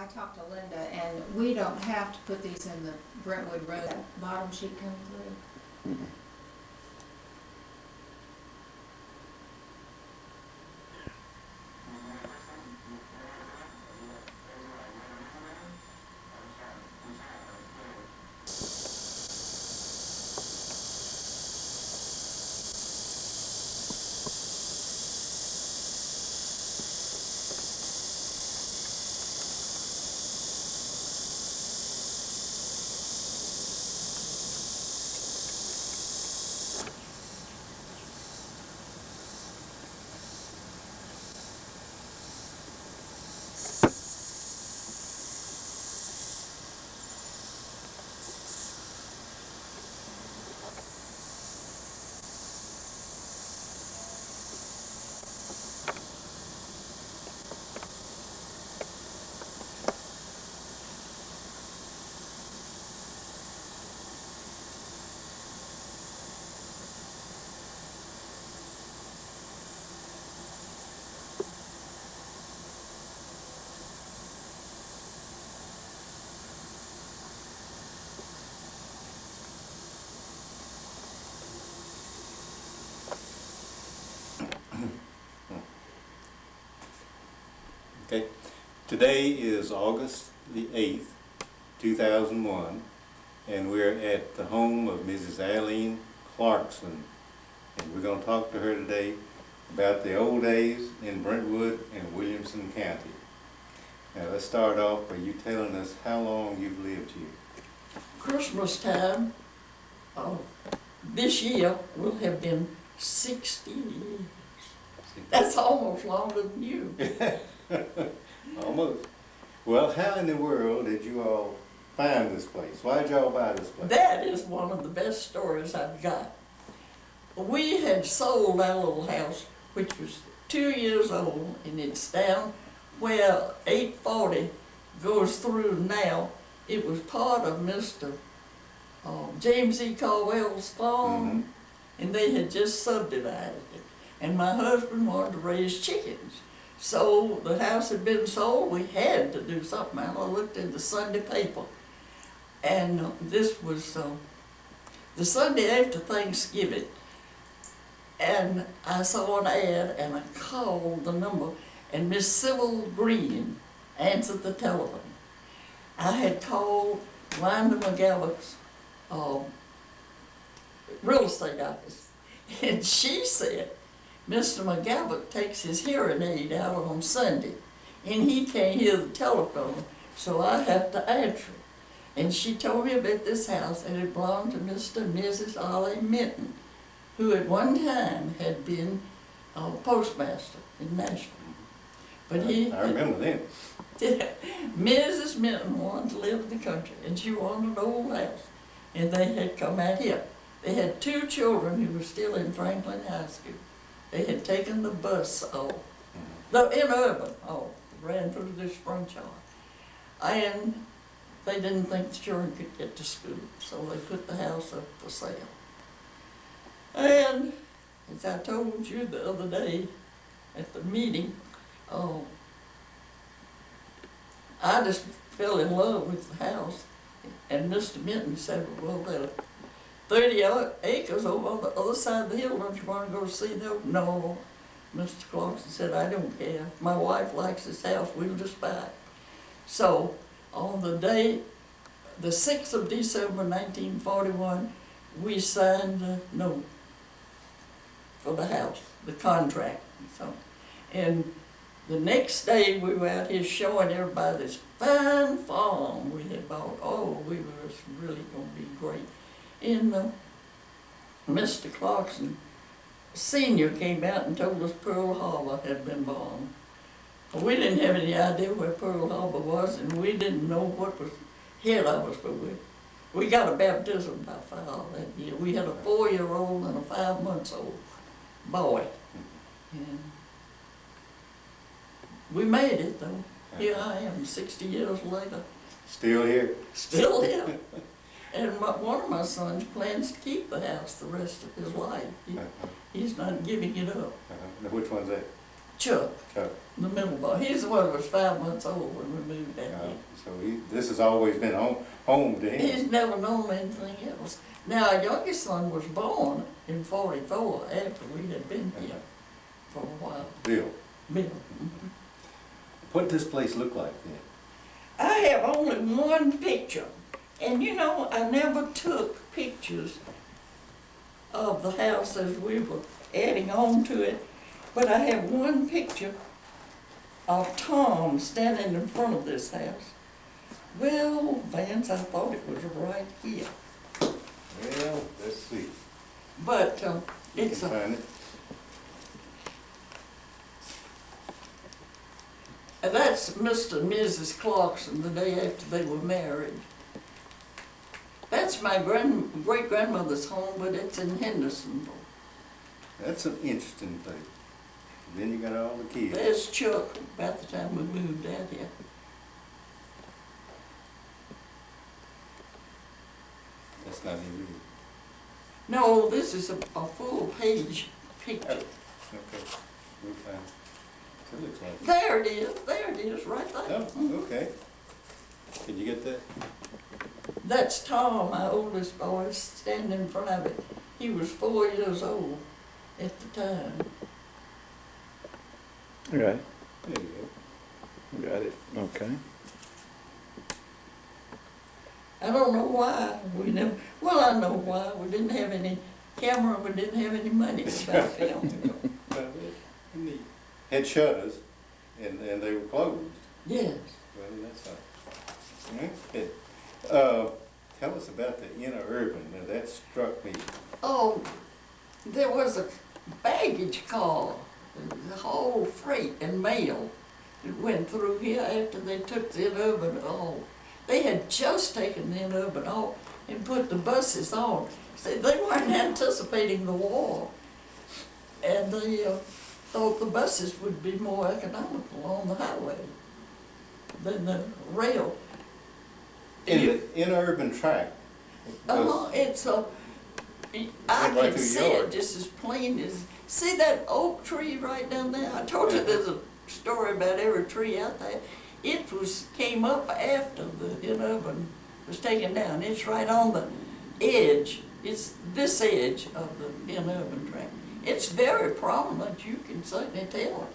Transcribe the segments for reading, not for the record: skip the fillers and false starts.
I talked to Linda, and we don't have to put these in the Brentwood Road, that bottom sheet coming through. Okay, today is August the 8th, 2001, and we're at the home of Mrs. Allene Clarkson, and we're going to talk to her today about the old days in Brentwood and Williamson County. Now let's start off by you telling us how long you've lived here. Christmas time, this year will have been 60 years. That's almost longer than you. Almost. Well, how in the world did you all find this place? Why did y'all buy this place? That is one of the best stories I've got. We had sold our little house, which was 2 years old, and it's down where 840 goes through now. It was part of Mr. James E. Caldwell's farm, and they had just subdivided it. And my husband wanted to raise chickens. So the house had been sold, we had to do something. I looked in the Sunday paper, and this was the Sunday after Thanksgiving. And I saw an ad, and I called the number, and Miss Sybil Green answered the telephone. I had called Wanda McGallock's real estate office, and she said, Mr. McGallock takes his hearing aid out on Sunday, and he can't hear the telephone, so I have to answer it. And she told me about this house, and it belonged to Mr. and Mrs. Allene Minton, who at one time had been a postmaster in Nashville. But I remember them. Mrs. Minton wanted to live in the country, and she wanted an old house, and they had come out here. They had 2 children who were still in Franklin High School. They had taken the bus off, in Urban, ran through this front yard. And they didn't think the children could get to school, so they put the house up for sale. And as I told you the other day at the meeting, I just fell in love with the house. And Mr. Minton said, well, there are 30 acres over on the other side of the hill. Don't you want to go see them? No. Mr. Clarkson said, I don't care. My wife likes this house. We'll just buy it. So on the day, the 6th of December, 1941, we signed the note for the house, the contract. So, and the next day we were out here showing everybody this fine farm we had bought. Oh, we were really going to be great. And Mr. Clarkson Sr. came out and told us Pearl Harbor had been bombed. We didn't have any idea where Pearl Harbor was, and we didn't know what was ahead of us, but we got a baptism by fire that year. We had a 4-year-old and a 5-month-old boy. And we made it, though. Here I am, 60 years later. Still here? Still here. And one of my sons plans to keep the house the rest of his life. He's not giving it up. Now which one's that? Chuck, Chuck. the middle boy. He's the one that was 5 months old when we moved out here. So this has always been home to him. He's never known anything else. Now, our youngest son was born in 44 after we had been here for a while. Bill, Bill. what does this place look like then? I have only one picture, and you know, I never took pictures of the house as we were adding on to it, but I have one picture of Tom standing in front of this house. Well, Vance, I thought it was right here, Well, let's see. but You it's can a, find it. that's Mr. and Mrs. Clarkson the day after they were married. That's my great-grandmother's home, but it's in Hendersonville. That's an interesting thing. Then you got all the kids. There's Chuck about the time we moved out here. That's not even. No, this is a full-page picture. Okay, we'll find it. It looks like. There it is, right there. Oh, okay. Did you get that? That's Tom, my oldest boy, standing in front of it. He was 4 years old at the time. Right, There you go. got it, okay. I don't know why we never, well, I know why. We didn't have any camera, we didn't have any money back then. Neat. Had shutters, and they were closed. Yes. Well, that's all. Okay. Tell us about the inner urban. Now, that struck me. Oh, there was a baggage car, the whole freight and mail that went through here after they took the urban off. They had just taken the urban off and put the buses on. See, they weren't anticipating the war, and they thought the buses would be more economical on the highway than the rail. In the inner urban track. It's a, I Went right can through see your it yard. just as plain as, see that oak tree right down there? I told you there's a story about every tree out there. It came up after the interurban was taken down. It's right on the edge. It's this edge of the interurban track. It's very prominent. You can certainly tell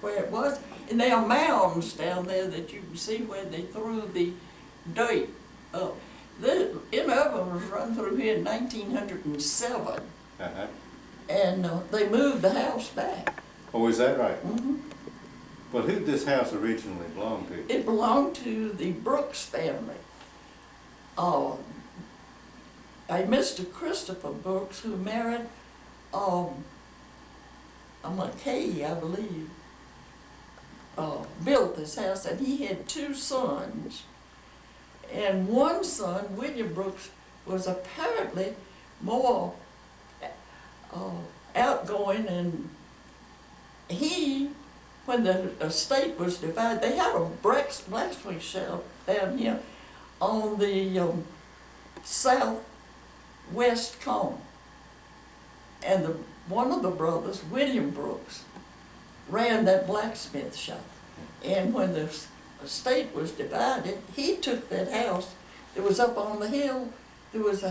where it was. And there are mounds down there that you can see where they threw the dirt up. The interurban was run through here in 1907, Uh-huh. and they moved the house back. Oh, is that right? Mm-hmm. Well, who did this house originally belong to? It belonged to the Brooks family. A Mr. Christopher Brooks, who married a McKay, I believe, built this house, and he had 2 sons. And one son, William Brooks, was apparently more outgoing, and he, when the estate was divided, they had a blacksmith shop down here on the southwest corner. And one of the brothers, William Brooks, ran that blacksmith shop. And when the estate was divided, he took that house that was up on the hill. There was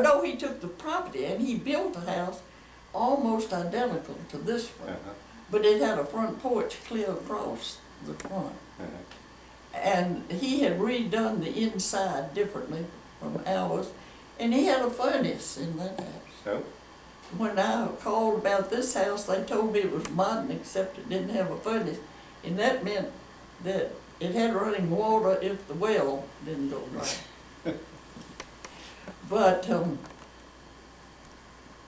no, he took the property and he built a house almost identical to this one. Uh-huh. But it had a front porch clear across the front. Uh-huh. And he had redone the inside differently from ours, and he had a furnace in that house. So? When I called about this house, they told me it was modern except it didn't have a furnace, and that meant that it had running water if the well didn't go right. But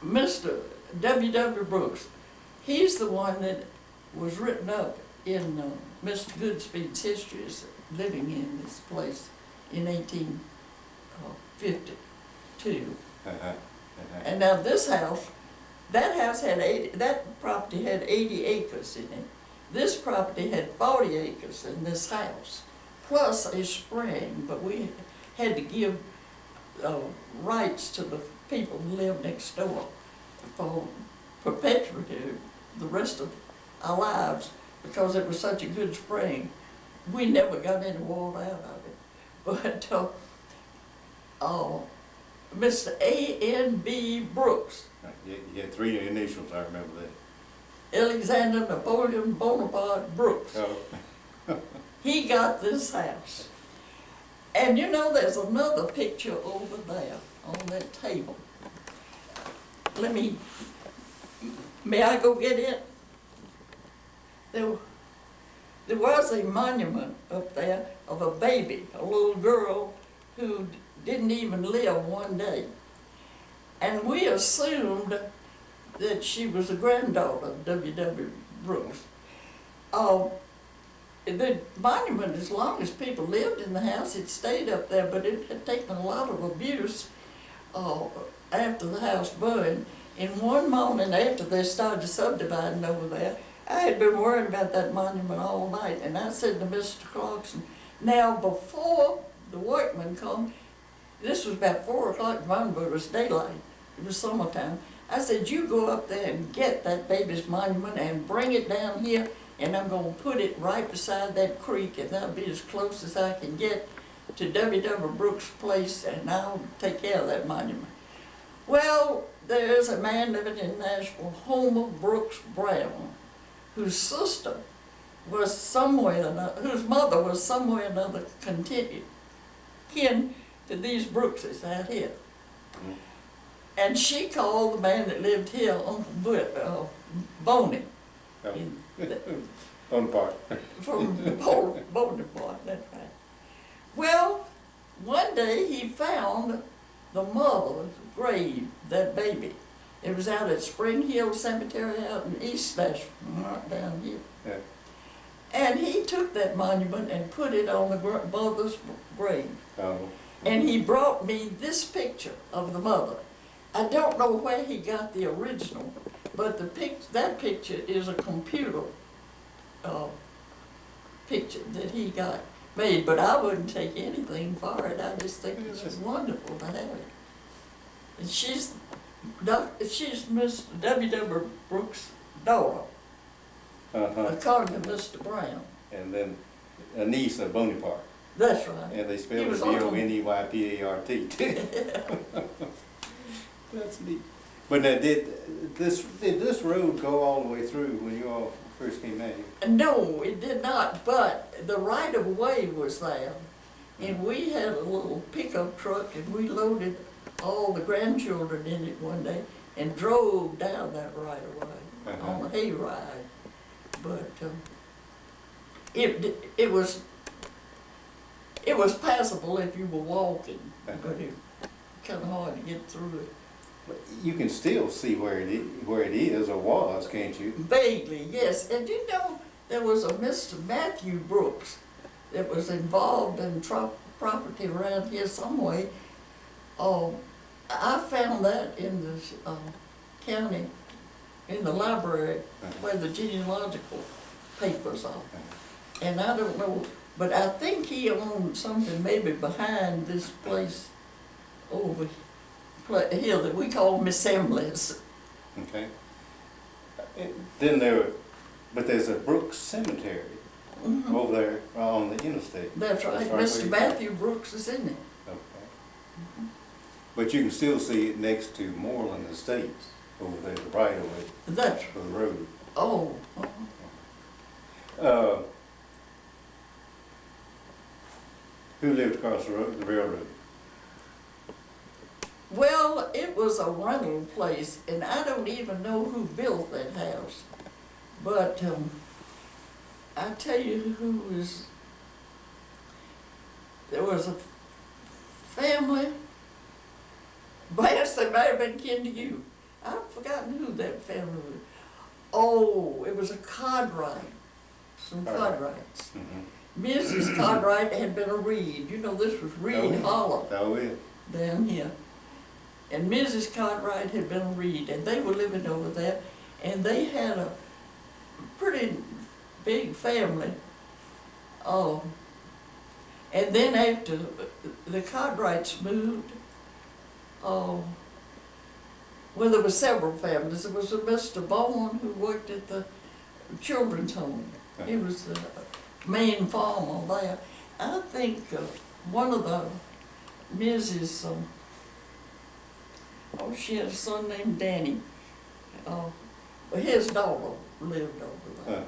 Mr. W.W. Brooks, he's the one that was written up in Mr. Goodspeed's history as living in this place in 1852. Uh-huh. Uh-huh. And now this house, that property had 80 acres in it. This property had 40 acres in this house, plus a spring, but we had to give rights to the people who lived next door for perpetuity the rest of our lives because it was such a good spring. We never got any water out of it. But Mr. A.N.B. Brooks, You had three initials, I remember that. Alexander Napoleon Bonaparte Brooks, Oh, he got this house. And you know, there's another picture over there on that table. May I go get it? There was a monument up there of a baby, a little girl who didn't even live one day. And we assumed that she was a granddaughter of W.W. Brooks. The monument, as long as people lived in the house, it stayed up there, but it had taken a lot of abuse after the house burned. And one morning after they started subdividing over there, I had been worried about that monument all night, and I said to Mr. Clarkson, now before the workmen come, this was about 4 o'clock, but it was daylight, it was summertime, I said, you go up there and get that baby's monument and bring it down here, and I'm going to put it right beside that creek, and that'll be as close as I can get to W.W. Brooks' place, and I'll take care of that monument. Well, there's a man living in Nashville, Homer Brooks Brown, whose sister was whose mother was somewhere or another kin to these Brookses out here. Mm-hmm. And she called the man that lived here, Uncle Boney. oh. Bonaparte. From the Bonaparte, that's right. Well, one day he found the mother's grave, that baby. It was out at Spring Hill Cemetery out in East Nashville, right down here. Yeah. And he took that monument and put it on the mother's grave. Oh. And he brought me this picture of the mother. I don't know where he got the original, but that picture is a computer picture that he got made, but I wouldn't take anything for it. I just think it's wonderful to have it. And she's Miss W.W. Brooks' daughter, according to Mr. Brown. And then a niece of Bonaparte. That's right. And they spelled it Boneypart too. That's neat. But now, did this road go all the way through when you all first came out here? No, it did not, but the right-of-way was there. And we had a little pickup truck, and we loaded all the grandchildren in it one day and drove down that right-of-way on a hayride. But it was passable if you were walking, but it was kind of hard to get through it. You can still see where it is or was, can't you? Vaguely, yes. And you know, there was a Mr. Matthew Brooks that was involved in property around here some way. I found that in the county, in the library where the genealogical papers are. And I don't know, but I think he owned something maybe behind this place over here that we call Assemblies. Okay. But there's a Brooks Cemetery over there on the interstate. That's right. Mr. Matthew Brooks is in it. Okay. But you can still see it next to Moreland Estates over there, the right of way. That's for the road. Oh. Who lived across the road, the railroad? Well, it was a rental place, and I don't even know who built that house. But I tell you there was a family, perhaps they might have been kin to you. I've forgotten who that family was. Oh, it was a Cartwright, some Cartwrights. Mm-hmm. Mrs. Cartwright had been a Reed. You know, this was Reed Hollow down here. And Mrs. Cartwright had been a Reed, and they were living over there, and they had a pretty big family. And then after the Cartwrights moved, well, there were several families. There was a Mr. Bowen who worked at the children's home. He was the main farmer there. I think one of the Mrs. She had a son named Danny. His daughter lived over there.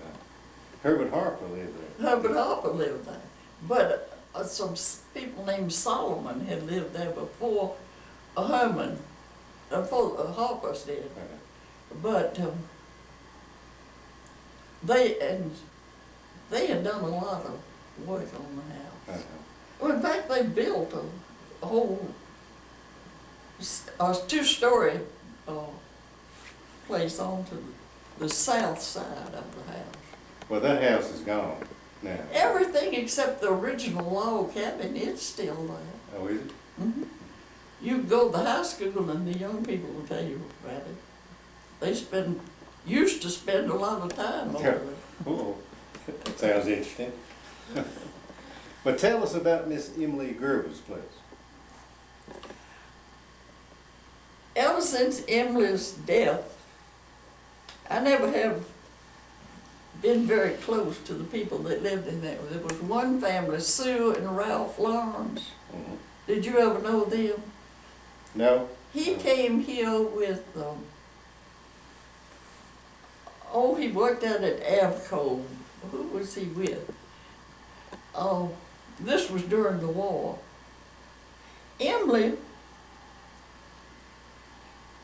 Herbert Harper lived there. Herbert Harper lived there. But some people named Solomon had lived there before Herman, before Harper's did. But they had done a lot of work on the house. Well, in fact, they built a whole two-story place onto the south side of the house. Well, that house is gone now. Everything except the original log cabin, it's still there. Oh, is it? Mm-hmm. You go to the high school and the young people will tell you about it. They used to spend a lot of time over there. Oh, that sounds interesting. But tell us about Miss Emily Gerber's place. Ever since Emily's death, I never have been very close to the people that lived in there. There was one family, Sue and Ralph Lawrence. Mm-hmm. Did you ever know them? No? He came here with, he worked out at Avco. Who was he with? This was during the war. Emily,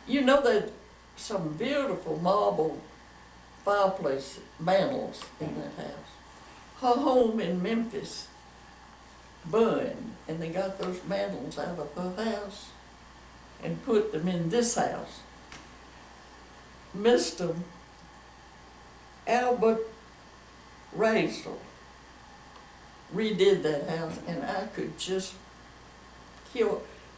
you know that some beautiful marble fireplace mantels in that house. Her home in Memphis burned, and they got those mantels out of her house and put them in this house. Mr. Albert Raisel redid that house, and I could just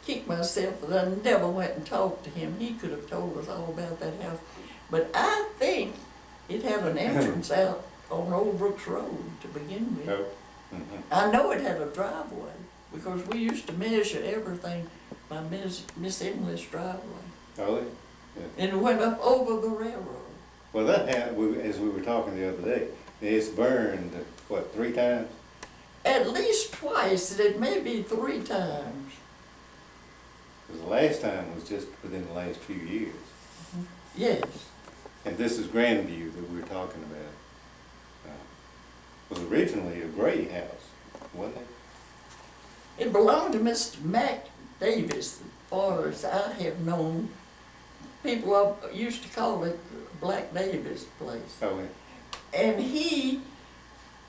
kick myself that I never went and talked to him. He could have told us all about that house. But I think it had an entrance out on Old Brooks Road to begin with. No. Mm-hmm. I know it had a driveway because we used to measure everything by Miss Emily's driveway. Oh, yeah. And it went up over the railroad. Well, that house, as we were talking the other day, it's burned, what, 3 times? At least twice, and it may be 3 times. Because the last time was just within the last few years. Yes. And this is Grandview that we're talking about. Was originally a gray house, wasn't it? It belonged to Mr. Mac Davis, as far as I have known. People used to call it Black Davis place. Oh, yeah. And he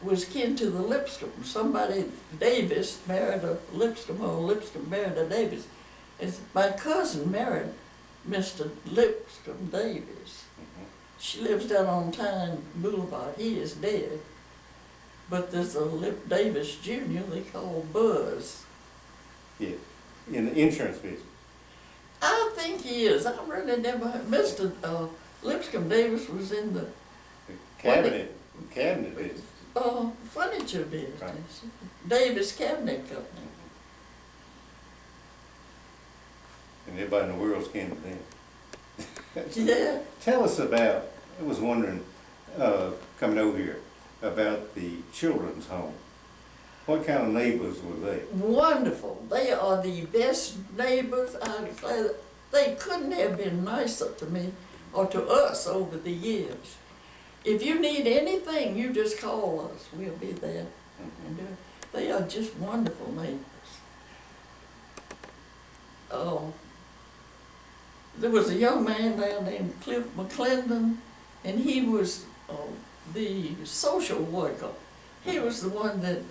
was kin to the Lipscomb. Somebody, Davis, married a Lipscomb, or Lipscomb married a Davis. And my cousin married Mr. Lipscomb Davis. Mm-hmm. She lives down on Tyne Boulevard. He is dead. But there's a Lip Davis Jr. they call Buzz. Yeah, in the insurance business. I think he is. I really never heard. Mr. Lipscomb Davis was in the Cabinet business. furniture business. Right. Davis Cabinet Company. And everybody in the world's kin to them. Yeah. Tell us about, I was wondering, coming over here, about the children's home. What kind of neighbors were they? Wonderful. They are the best neighbors. I declare, they couldn't have been nicer to me or to us over the years. If you need anything, you just call us. We'll be there. And they are just wonderful neighbors. There was a young man there named Cliff McClendon, and he was the social worker. He was the one that,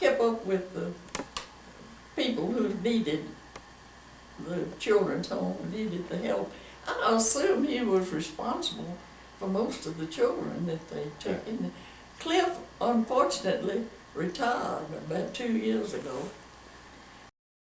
kept up with the people who needed the children's home, needed the help. I assume he was responsible for most of the children that they took in. Cliff, unfortunately, retired about 2 years ago.